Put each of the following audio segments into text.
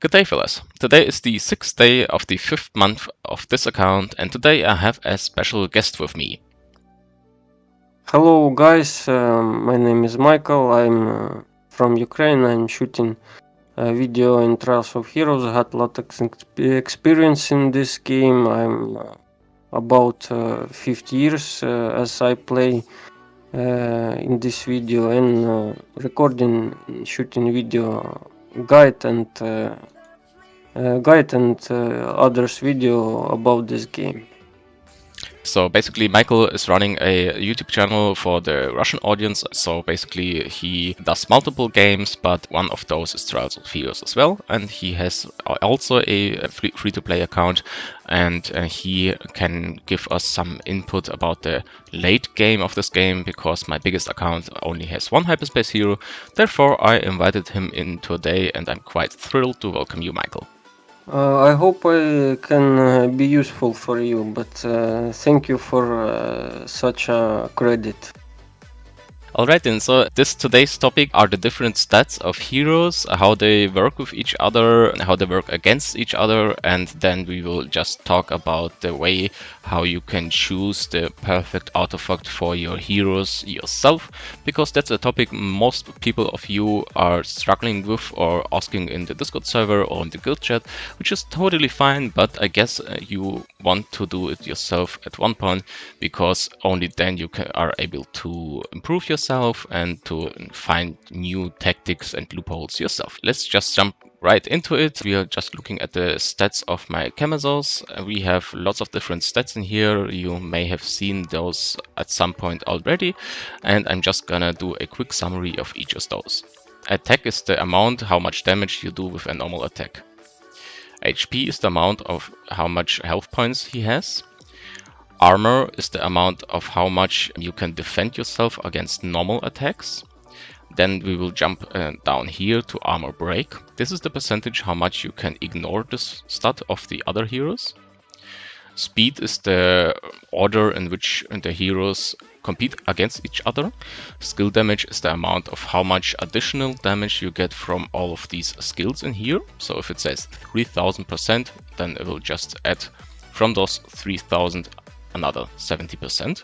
Good day, fellas. Today is the 6th day of the 5th month of this account, and today I have a special guest with me. Hello guys, my name is Michael. I'm from Ukraine. I'm shooting a video in Trials of Heroes. I had a lot of experience in this game. I'm about 50 years as I play in this video and recording, shooting video guide and others video about this game. So basically, Michael is running a YouTube channel for the Russian audience. So basically, he does multiple games, but one of those is Trials of Heroes as well. And he has also a free-to-play account, and he can give us some input about the late game of this game, because my biggest account only has one hyperspace hero. Therefore, I invited him in today, and I'm quite thrilled to welcome you, Michael. I hope I can be useful for you, but thank you for such a credit. Alright then, so today's topic are the different stats of heroes, how they work with each other, how they work against each other, and then we will just talk about the way how you can choose the perfect artifact for your heroes yourself, because that's a topic most people of you are struggling with or asking in the Discord server or in the guild chat, which is totally fine, but I guess you want to do it yourself at one point, because only then you are able to improve yourself and to find new tactics and loopholes yourself. Let's just jump right into it. We are just looking at the stats of my Camazos. We have lots of different stats in here. You may have seen those at some point already, and I'm just gonna do a quick summary of each of those. Attack is the amount how much damage you do with a normal attack. HP is the amount of how much health points he has. Armor is the amount of how much you can defend yourself against normal attacks. Then we will jump down here to armor break. This is the percentage how much you can ignore this stat of the other heroes. Speed is the order in which the heroes compete against each other. Skill damage is the amount of how much additional damage you get from all of these skills in here. So if it says 3000%, then it will just add from those 3000 another 70%.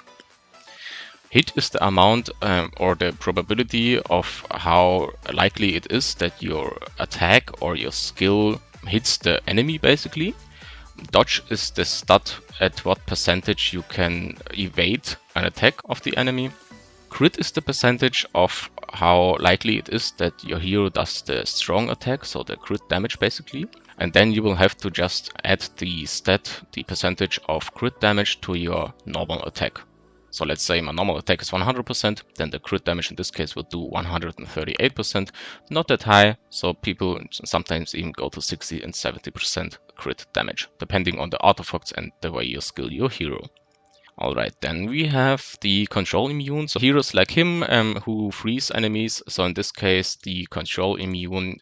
Hit is the amount or the probability of how likely it is that your attack or your skill hits the enemy, basically. Dodge is the stat at what percentage you can evade an attack of the enemy. Crit is the percentage of how likely it is that your hero does the strong attack, so the crit damage basically. And then you will have to just add the stat, the percentage of crit damage to your normal attack. So let's say my normal attack is 100%, then the crit damage in this case will do 138%. Not that high, so people sometimes even go to 60 and 70% crit damage, depending on the artifacts and the way you skill your hero. Alright, then we have the control immune, so heroes like him who freeze enemies. So in this case, the control immune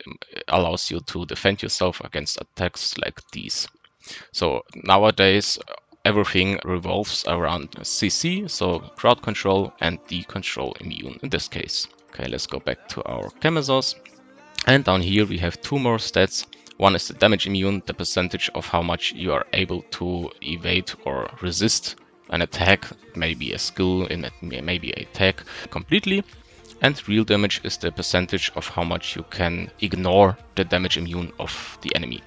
allows you to defend yourself against attacks like these. So nowadays, everything revolves around CC, so crowd control, and the control immune in this case. Okay, let's go back to our Camazos. And down here we have two more stats. One is the damage immune, the percentage of how much you are able to evade or resist an attack, maybe a skill, it may be a attack completely. And real damage is the percentage of how much you can ignore the damage immune of the enemy.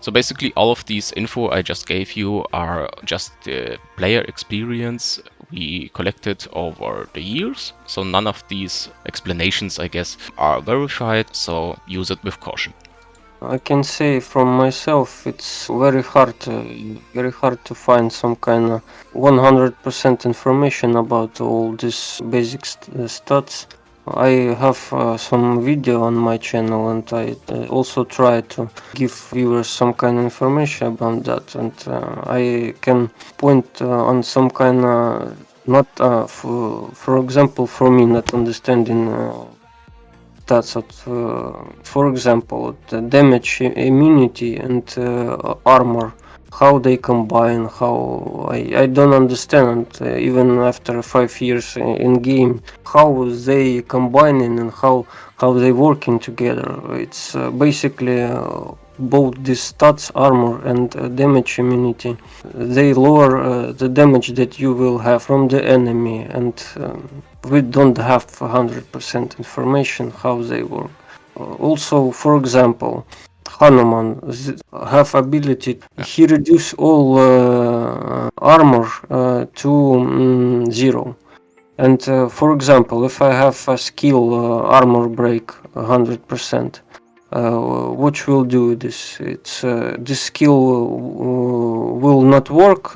So basically all of these info I just gave you are just the player experience we collected over the years. So none of these explanations, I guess, are verified, so use it with caution. I can say from myself, it's very hard to find some kind of 100% information about all these basic stats. I have some video on my channel, and I also try to give viewers some kind of information about that, and I can point on some kind of not for example, for me not understanding stats of, for example, the damage, immunity, and armor, how they combine, how I don't understand even after 5 years in game, how they combining and how they working together. It's basically both the stats, armor, and damage immunity. They lower the damage that you will have from the enemy, and we don't have 100% information how they work. Also, for example, Hanuman have ability. He reduce all armor to 0. And for example, if I have a skill armor break 100%, what will do this? This skill will not work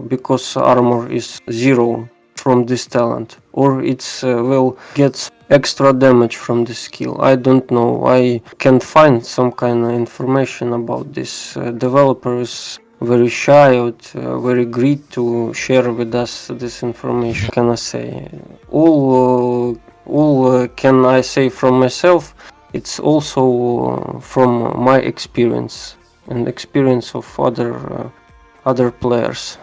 because armor is 0 from this talent, or it's will get extra damage from this skill. I don't know. I can find some kind of information about this. Developer is very shy or very greedy to share with us this information. Can I say all can I say from myself? It's also from my experience and experience of other players.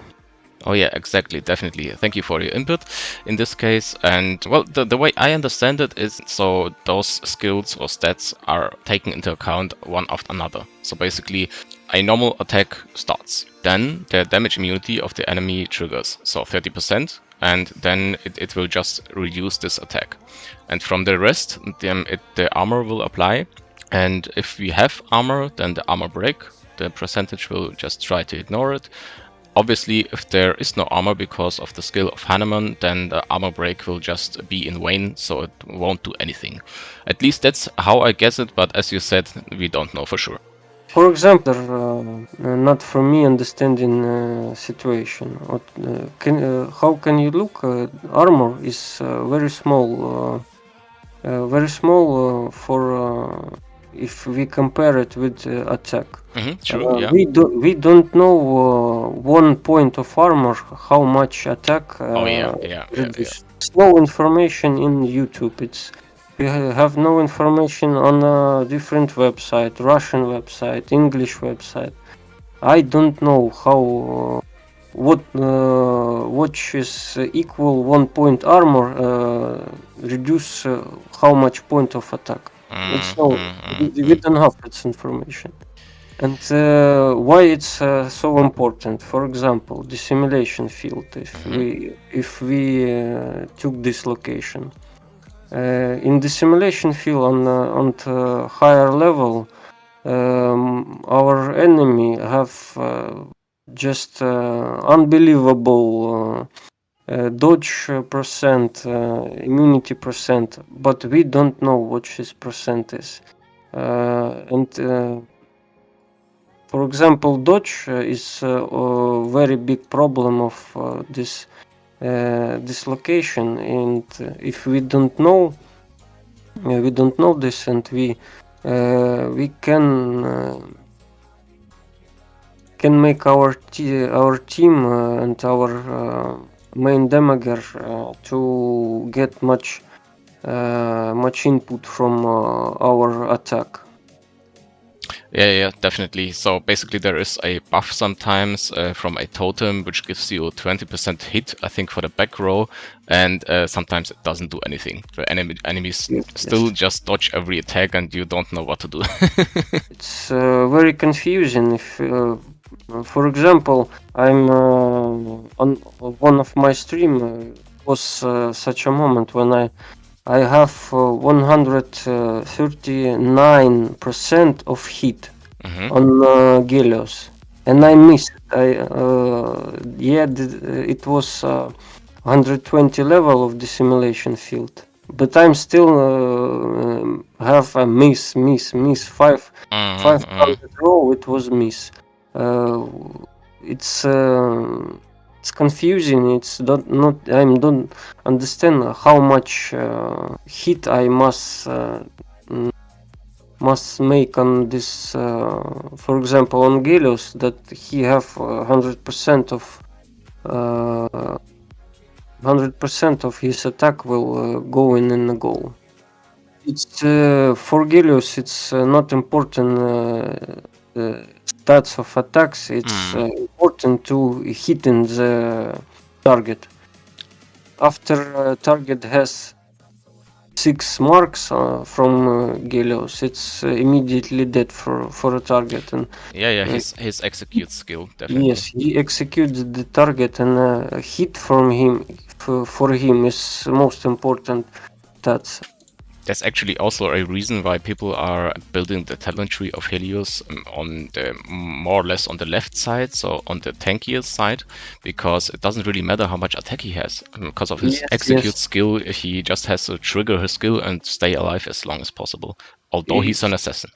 Oh yeah, exactly, definitely. Thank you for your input in this case. And well, the way I understand it is, so those skills or stats are taken into account one after another. So basically, a normal attack starts. Then the damage immunity of the enemy triggers, so 30%, and then it will just reduce this attack. And from the rest, the armor will apply. And if we have armor, then the armor break, the percentage will just try to ignore it. Obviously, if there is no armor because of the skill of Hanuman, then the armor break will just be in vain, so it won't do anything. At least that's how I guess it, but as you said, we don't know for sure. For example, not for me understanding situation. How can you look? Armor is very small for if we compare it with attack. True, yeah. We don't know 1 point of armor how much attack Yeah. reduce. It's no information in YouTube. We have no information on a different website, Russian website, English website. I don't know how what is equal 1 point armor reduce how much point of attack. It's no, we don't have this information. And why it's so important? For example, the simulation field. If we took this location in the simulation field on the higher level, our enemy have just unbelievable dodge percent, immunity percent, but we don't know what his percent is. And for example, dodge is a very big problem of this location, and if we don't know this, and we can make our team and our main damager to get much input from our attack. Yeah, definitely. So basically there is a buff sometimes from a totem which gives you 20% hit, I think, for the back row, and sometimes it doesn't do anything. The enemies still just dodge every attack and you don't know what to do. It's very confusing. If, for example, I'm on one of my stream was such a moment when I have 139% of hit on Gelios, and I missed. It was 120 level of the simulation field, but I'm still have a miss 500 row. It was miss. It's confusing. It's not. I don't understand how much hit I must make on this. For example, on Gelios, that he have 100% of 100% of his attack will go in the goal. It's for Gelios. It's not important stats of attacks. It's important to hit in the target. After target has 6 marks from Gelios, it's immediately dead for a target. And Yeah, uh, his execute skill yes, definitely. he executes the target, and a hit from him for him is most important. That's That's actually also a reason why people are building the talent tree of Helios on the more or less on the left side, so on the tankier side, because it doesn't really matter how much attack he has. Because of his yes, yes. execute skill, he just has to trigger his skill and stay alive as long as possible. Although he's an assassin.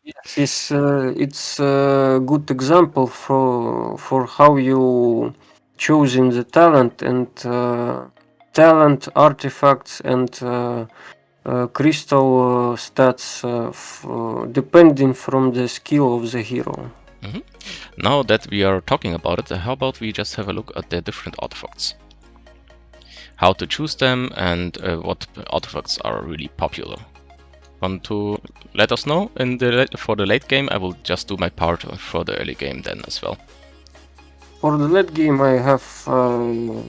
Yes, it's a good example for how you choosing the talent and talent artifacts and crystal stats depending from the skill of the hero. Mhm. Now that we are talking about it, how about we just have a look at the different artifacts? How to choose them and what artifacts are really popular. Want to let us know for the late game? I will just do my part for the early game then as well. For the late game, I have a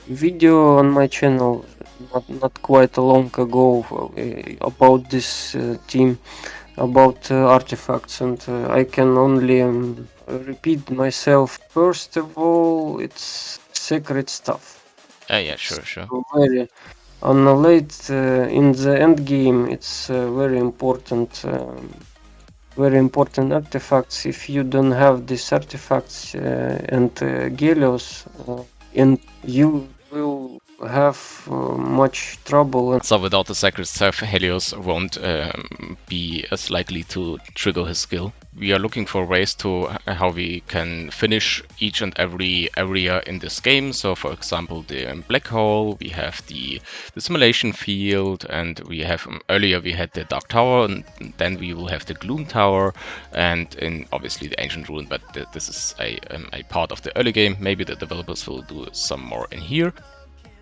video on my channel not quite a long ago about this team, about artifacts, and I can only repeat myself. First of all, it's sacred stuff. Yeah, It's sure. very on the late in the end game. It's very important artifacts. If you don't have these artifacts and Gelios, and you will have much trouble. So without the sacred stuff, Helios won't be as likely to trigger his skill. We are looking for ways to how we can finish each and every area in this game. So for example, the black hole, we have the simulation field, and we have earlier we had the dark tower, and then we will have the gloom tower, and in obviously the ancient ruin. But this is a part of the early game. Maybe the developers will do some more in here.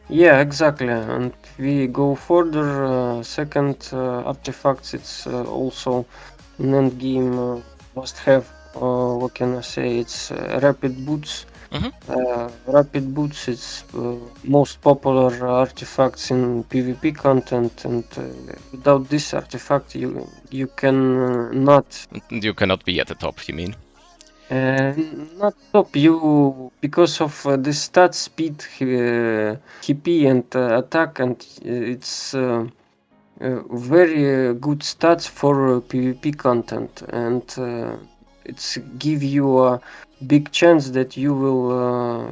Yeah, exactly. And we go further. Second artifacts, it's also an end game must have. What can I say? It's rapid boots. Mhm. Rapid boots is most popular artifacts in PvP content, and without this artifact, you can not You cannot be at the top, you mean? uh, not top you because of the stat speed, HP and attack, and it's very good stats for PvP content, and it's give you a big chance that you will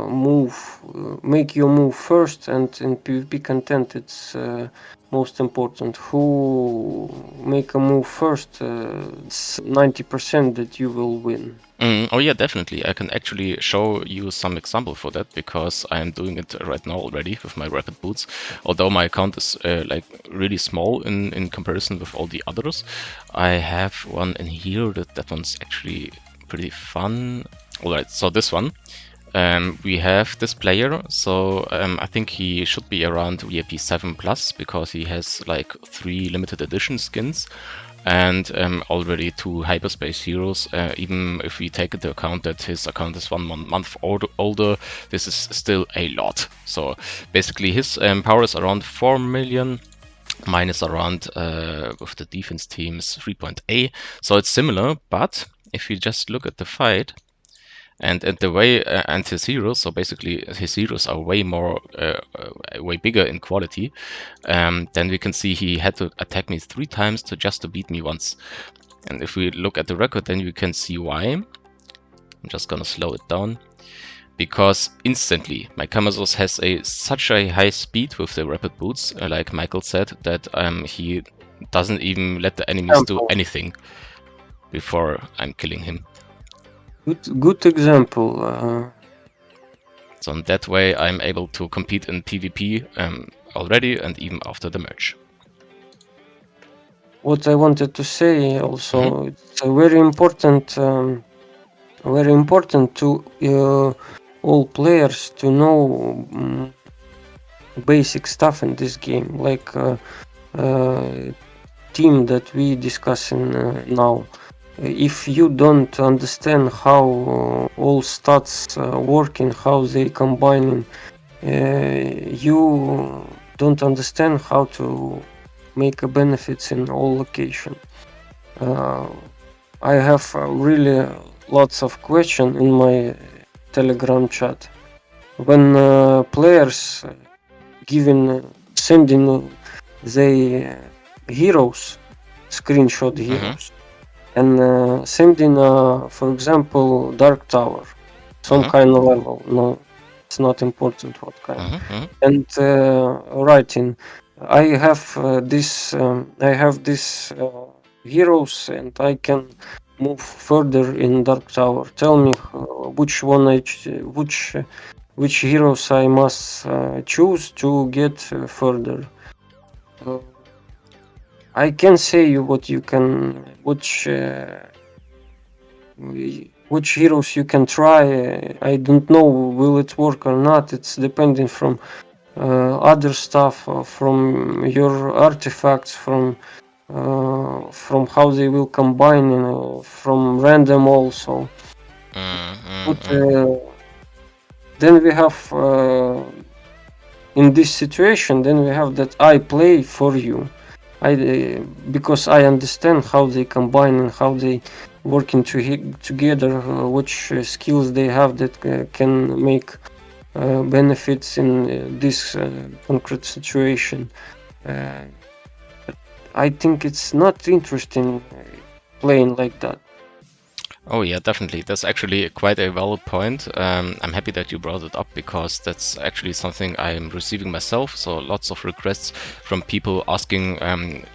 move, make your move first, and in PvP content it's most important. Who make a move first, it's 90% that you will win. Oh yeah, definitely. I can actually show you some example for that because I am doing it right now already with my rapid boots. Although my account is like really small in comparison with all the others, I have one in here that one's actually pretty fun. Alright, so this one. We have this player, so I think he should be around VIP 7 plus because he has like 3 limited edition skins and already 2 hyperspace heroes. Even if we take into account that his account is 1 month older, this is still a lot. So basically his power is around 4 million. Mine is around, with the defense teams, 3.8. So it's similar, but if you just look at the fight, and the way and his heroes, so basically his heroes are way bigger in quality. Then we can see he had to attack me 3 times to beat me once. And if we look at the record, then you can see why. I'm just gonna slow it down. Because instantly, my Kamazos has such a high speed with the rapid boots, like Michael said, that he doesn't even let the enemies do anything before I'm killing him. Good example. So in that way, I'm able to compete in PvP already and even after the merge. What I wanted to say also, it's very important to all players to know basic stuff in this game, like team that we discussing now. If you don't understand how all stats work and how they combining, you don't understand how to make a benefits in all location. I have really lots of questions in my Telegram chat. When players sending their heroes, screenshot heroes, and sending, for example, Dark Tower, some kind of level. No, it's not important what kind. And writing, I have this heroes, and I can move further in Dark Tower. Tell me which one which heroes I must choose to get further. I can say you what you can which heroes you can try. I don't know will it work or not. It's depending from other stuff, from your artifacts, from how they will combine, from random also. But then we have in this situation, then we have that I play for you. Because I understand how they combine and how they working together, which skills they have that can make benefits in this concrete situation. I think it's not interesting playing like that. Oh yeah, definitely. That's actually quite a valid point. I'm happy that you brought it up because that's actually something I'm receiving myself. So lots of requests from people asking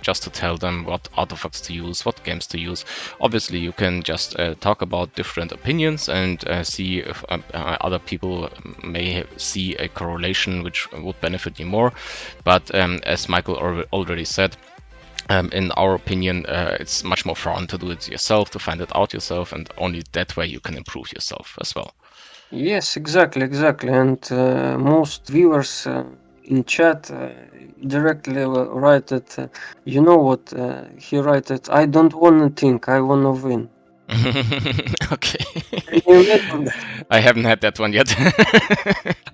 just to tell them what artifacts to use, what games to use. Obviously, you can just talk about different opinions and see if other people may see a correlation which would benefit you more. But as Michael already said, in our opinion, it's much more fun to do it yourself, to find it out yourself, and only that way you can improve yourself as well. Yes, exactly. And most viewers in chat directly write it. You know what he write it? I don't want to think. I want to win. Okay. Can you imagine that? I haven't had that one yet.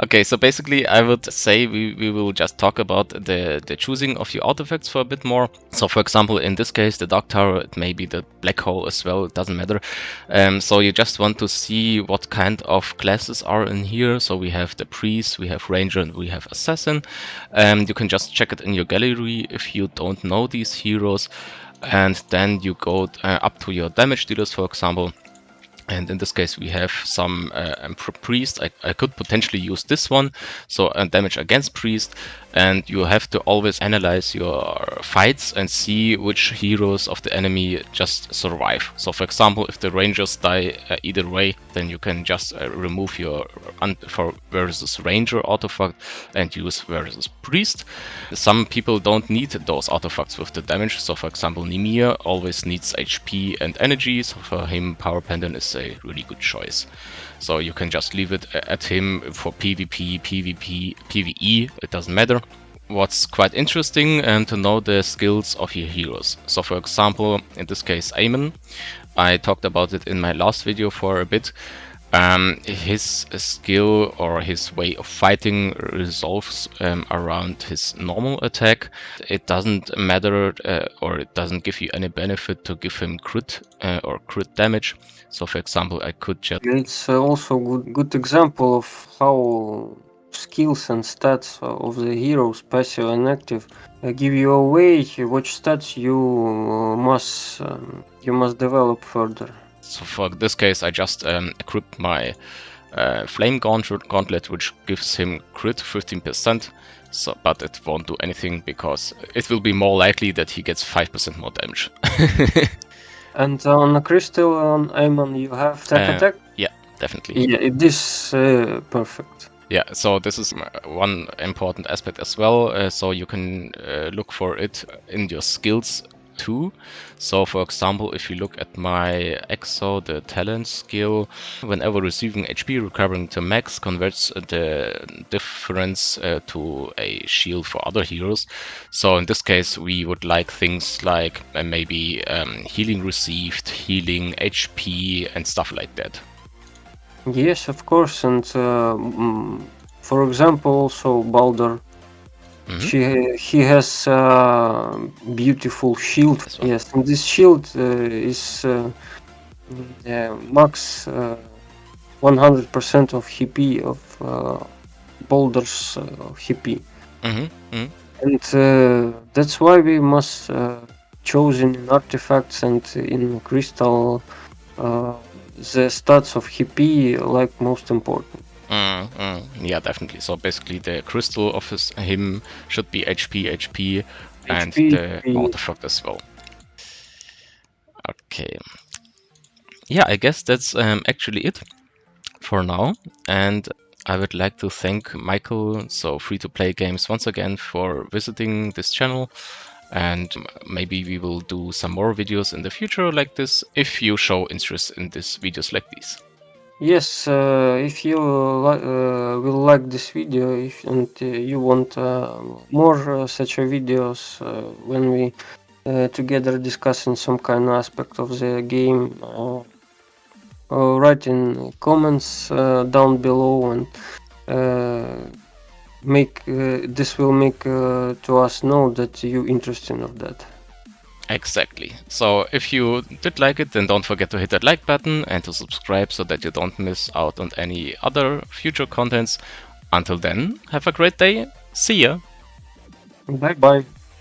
Okay, so basically I would say we will just talk about the choosing of your artifacts for a bit more. So for example, in this case, the Dark Tower, it may be the Black Hole as well, it doesn't matter. So you just want to see what kind of classes are in here. So we have the Priest, we have Ranger, and we have Assassin. You can just check it in your gallery if you don't know these heroes. And then you go up to your damage dealers, for example. And in this case, we have some priest. I could potentially use this one, so damage against priest. And you have to always analyze your fights and see which heroes of the enemy just survive. So for example, if the rangers die either way, then you can just remove your for versus ranger artifact and use versus priest. Some people don't need those artifacts with the damage. So for example, Nimir always needs HP and energy, so for him Power Pendant is a really good choice. So you can just leave it at him for PvP, PvP, PvE, it doesn't matter. What's quite interesting to know the skills of your heroes. So for example, in this case Aemon, I talked about it in my last video for a bit. His skill or his way of fighting resolves around his normal attack. It doesn't matter or it doesn't give you any benefit to give him crit or crit damage. So for example, I could just... It's also good example of how skills and stats of the heroes, passive and active, give you away which stats you must develop further. So for this case, I just equip my Flame Gauntlet, which gives him crit 15%. So, but it won't do anything because it will be more likely that he gets 5% more damage. And on a crystal on Aemon, you have tech attack? Yeah, definitely. Yeah, it is perfect. Yeah, so this is one important aspect as well. So you can look for it in your skills too. So for example, if you look at my EXO, the talent skill, whenever receiving HP, recovering to max converts the difference to a shield for other heroes. So in this case, we would like things like maybe healing received, healing HP and stuff like that. Yes, of course, and for example, also Baldur. Hmm. He has a beautiful shield. This one. Yes, and this shield is max 100% of HP of boulders HP, Hmm. Hmm. and that's why we must chosen in artifacts and in crystal the stats of HP like most important. Yeah, definitely. So basically, the crystal of him should be HP, and HP, the artifact as well. Okay. Yeah, I guess that's actually it for now. And I would like to thank Michael, so Free to Play Games, once again for visiting this channel. And maybe we will do some more videos in the future like this if you show interest in these videos like these. Yes, if you will like this video, if and you want more such videos when we together discussing some kind of aspect of the game, write in comments down below, and make this will make to us know that you interested of that. Exactly. So if you did like it, then don't forget to hit that like button and to subscribe so that you don't miss out on any other future contents. Until then, have a great day. See ya. Bye bye.